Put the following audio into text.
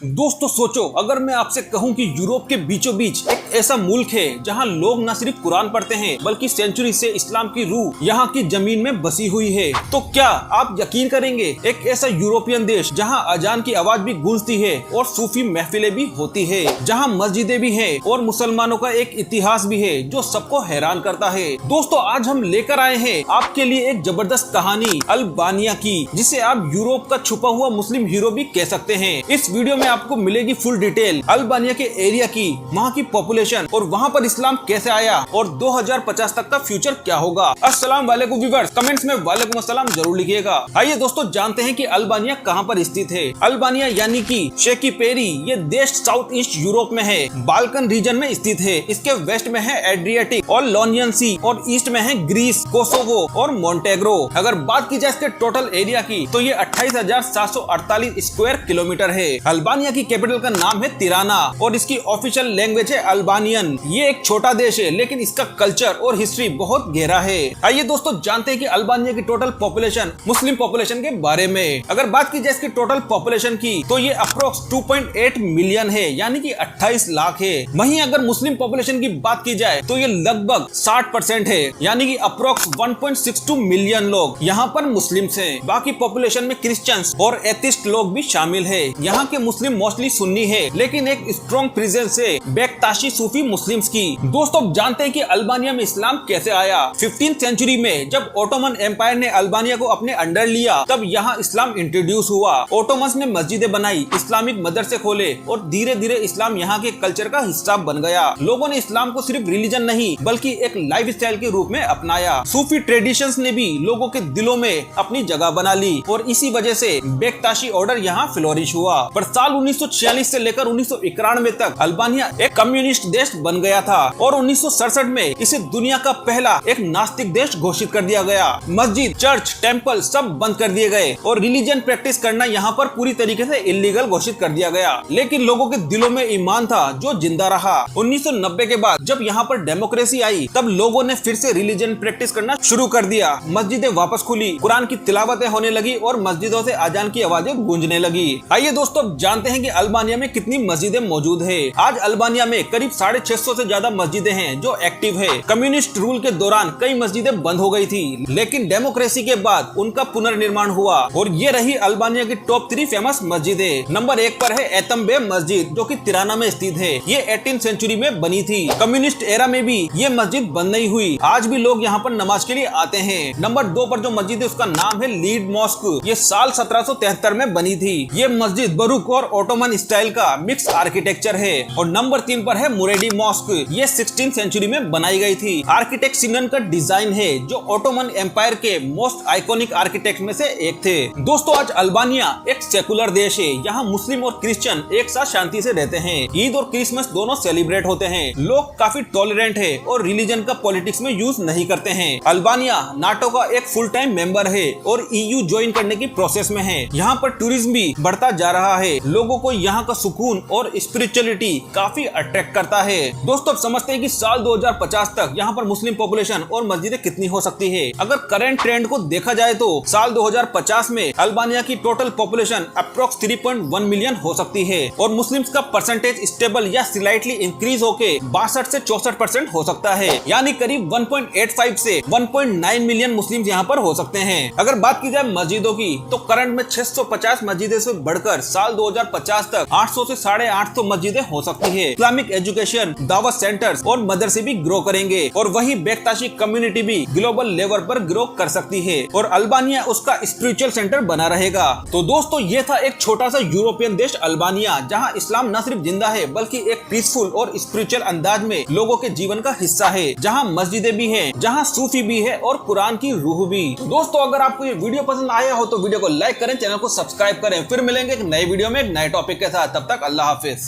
दोस्तों सोचो, अगर मैं आपसे कहूं कि यूरोप के बीचों बीच एक ऐसा मुल्क है जहां लोग न सिर्फ कुरान पढ़ते हैं बल्कि सेंचुरी से इस्लाम की रूह यहां की जमीन में बसी हुई है, तो क्या आप यकीन करेंगे एक ऐसा यूरोपियन देश जहां अजान की आवाज भी गूंजती है और सूफी महफिलें भी होती है, जहां मस्जिदें भी हैं और मुसलमानों का एक इतिहास भी है जो सबको हैरान करता है। दोस्तों आज हम लेकर आए हैं आपके लिए एक जबरदस्त कहानी अल्बानिया की, जिसे आप यूरोप का छुपा हुआ मुस्लिम हीरो भी कह सकते हैं। इस वीडियो में आपको मिलेगी फुल डिटेल अल्बानिया के एरिया की, वहाँ की पॉपुलेशन और वहाँ पर इस्लाम कैसे आया और 2050 तक का फ्यूचर क्या होगा। अस्सलाम वालेकुम व्यूअर्स, कमेंट्स में वालेकुम अस्सलाम जरूर लिखिएगा। आइए दोस्तों जानते हैं कि अल्बानिया कहाँ पर स्थित है। अल्बानिया यानी कि शेकी पेरी ये देश साउथ ईस्ट यूरोप में है, बाल्कन रीजन में स्थित है। इसके वेस्ट में है एड्रियाटिक और लॉनियन सी और ईस्ट में है ग्रीस, कोसोवो और मोन्टेग्रो। अगर बात की जाए इसके टोटल एरिया की तो ये 28,748 स्क्वायर किलोमीटर है। अल्बानिया की कैपिटल का नाम है तिराना और इसकी ऑफिशियल लैंग्वेज है अल्बानियन। ये एक छोटा देश है लेकिन इसका कल्चर और हिस्ट्री बहुत गहरा है। आइए दोस्तों जानते हैं कि अल्बानिया की टोटल पॉपुलेशन मुस्लिम पॉपुलेशन के बारे में। अगर बात की जाए इसकी टोटल पॉपुलेशन की तो ये अप्रोक्स 2.8 मिलियन है, यानी कि 28 लाख है। वहीं अगर मुस्लिम पॉपुलेशन की बात की जाए तो ये लगभग 60% है, यानी कि अप्रोक्स 1.62 मिलियन लोग यहाँ पर मुस्लिम्स हैं। बाकी पॉपुलेशन में क्रिश्चियंस और एथिस्ट लोग भी शामिल है। यहाँ के मुस्लिम मोस्टली सुन्नी है लेकिन एक स्ट्रॉन्ग प्रेजेंस है बेक्ताशी सूफी मुस्लिम्स की। दोस्तों जानते हैं कि अल्बानिया में इस्लाम कैसे आया। 15th सेंचुरी में जब ओटोमन एम्पायर ने अल्बानिया को अपने अंडर लिया तब यहाँ इस्लाम इंट्रोड्यूस हुआ। ओटोमन्स ने मस्जिदें बनाई, इस्लामिक मदरसे खोले और धीरे धीरे इस्लाम यहाँ के कल्चर का हिस्सा बन गया। लोगों ने इस्लाम को सिर्फ रिलीजन नहीं बल्कि एक लाइफ स्टाइल के रूप में अपनाया। सूफी ट्रेडिशंस ने भी लोगों के दिलों में अपनी जगह बना ली और इसी वजह से बेक्ताशी ऑर्डर यहाँ फ्लोरिश हुआ। पर साल 1946 से लेकर 1991 तक अल्बानिया एक कम्युनिस्ट देश बन गया था और 1967 में इसे दुनिया का पहला एक नास्तिक देश घोषित कर दिया गया। मस्जिद, चर्च, टेम्पल सब बंद कर दिए गए और रिलीजन प्रैक्टिस करना यहाँ पर पूरी तरीके से इलीगल घोषित कर दिया गया। लेकिन लोगों के दिलों में ईमान था जो जिंदा रहा। 1990 के बाद जब यहाँ पर डेमोक्रेसी आई तब लोगों ने फिर से रिलीजन प्रैक्टिस करना शुरू कर दिया। मस्जिदें वापस खुली, कुरान की तिलावतें होने लगी और मस्जिदों से अजान की आवाजें गूंजने लगी। आइए दोस्तों जानते हैं कि अल्बानिया में कितनी मस्जिदें मौजूद है। आज अल्बानिया में करीब 650 से ज्यादा मस्जिदें हैं जो एक्टिव है। कम्युनिस्ट रूल के दौरान कई मस्जिदें बंद हो गई थी लेकिन डेमोक्रेसी के बाद उनका पुनर्निर्माण हुआ और ये रही अल्बानिया की टॉप 3 फेमस मस्जिदें। नंबर 1 पर है एतम्बे मस्जिद जो कि तिराना में स्थित है। ये 18th सेंचुरी में बनी थी। कम्युनिस्ट एरा में भी ये मस्जिद बंद नहीं हुई, आज भी लोग यहाँ पर नमाज के लिए आते हैं। नंबर 2 पर जो मस्जिद है उसका नाम है लीड मॉस्क। ये साल 1773 में बनी थी। ये मस्जिद बरूक और ऑटोमन स्टाइल का मिक्स आर्किटेक्चर है। और नंबर 3 पर है मुरेडी मॉस्क। ये 16th सेंचुरी में बनाई गई थी। आर्किटेक्ट सिनन का डिजाइन है जो ऑटोमन एम्पायर के मोस्ट आइकॉनिक आर्किटेक्ट में से एक थे। दोस्तों आज अल्बानिया एक सेकुलर देश है। यहाँ मुस्लिम और क्रिश्चियन एक साथ शांति से रहते हैं। ईद और क्रिसमस दोनों सेलिब्रेट होते हैं। लोग काफी टॉलरेंट है और रिलीजन का पॉलिटिक्स में यूज नहीं करते हैं। अल्बानिया नाटो का एक फुल टाइम मेंबर है और EU ज्वाइन करने की प्रोसेस में है। यहाँ पर टूरिज्म भी बढ़ता जा रहा है। लोगों को यहाँ का सुकून और स्पिरिचुअलिटी काफी अट्रैक्ट करता है। दोस्तों अब समझते हैं कि साल 2050 तक यहाँ पर मुस्लिम पॉपुलेशन और मस्जिदें कितनी हो सकती है। अगर करंट ट्रेंड को देखा जाए तो साल 2050 में अल्बानिया की टोटल पॉपुलेशन अप्रोक्स 3.1 मिलियन हो सकती है और मुस्लिम्स का परसेंटेज स्टेबल या स्लाइटली इंक्रीज होके 62 से 64% हो सकता है, यानी करीब 1.85 से 1.9 मिलियन मुस्लिम यहाँ पर हो सकते हैं। अगर बात की जाए मस्जिदों की तो करंट में 650 मस्जिदें से बढ़कर साल 2050 तक 800 से 850 मस्जिदें हो सकती है। इस्लामिक एजुकेशन, दावत सेंटर्स और मदरसे भी ग्रो करेंगे और वही बेक्ताशी कम्युनिटी भी ग्लोबल लेवल पर ग्रो कर सकती है और अल्बानिया उसका स्पिरिचुअल सेंटर बना रहेगा। तो दोस्तों ये था एक छोटा सा यूरोपियन देश अल्बानिया, जहां इस्लाम न सिर्फ जिंदा है बल्कि एक पीसफुल और स्पिरिचुअल अंदाज में लोगों के जीवन का हिस्सा है, जहां मस्जिदें भी हैं, जहां सूफी भी है और कुरान की रूह भी। दोस्तों अगर आपको ये वीडियो पसंद आया हो तो वीडियो को लाइक करें, चैनल को सब्सक्राइब करें। फिर मिलेंगे एक नए वीडियो में एक नए टॉपिक के साथ। तब तक अल्लाह हाफिज।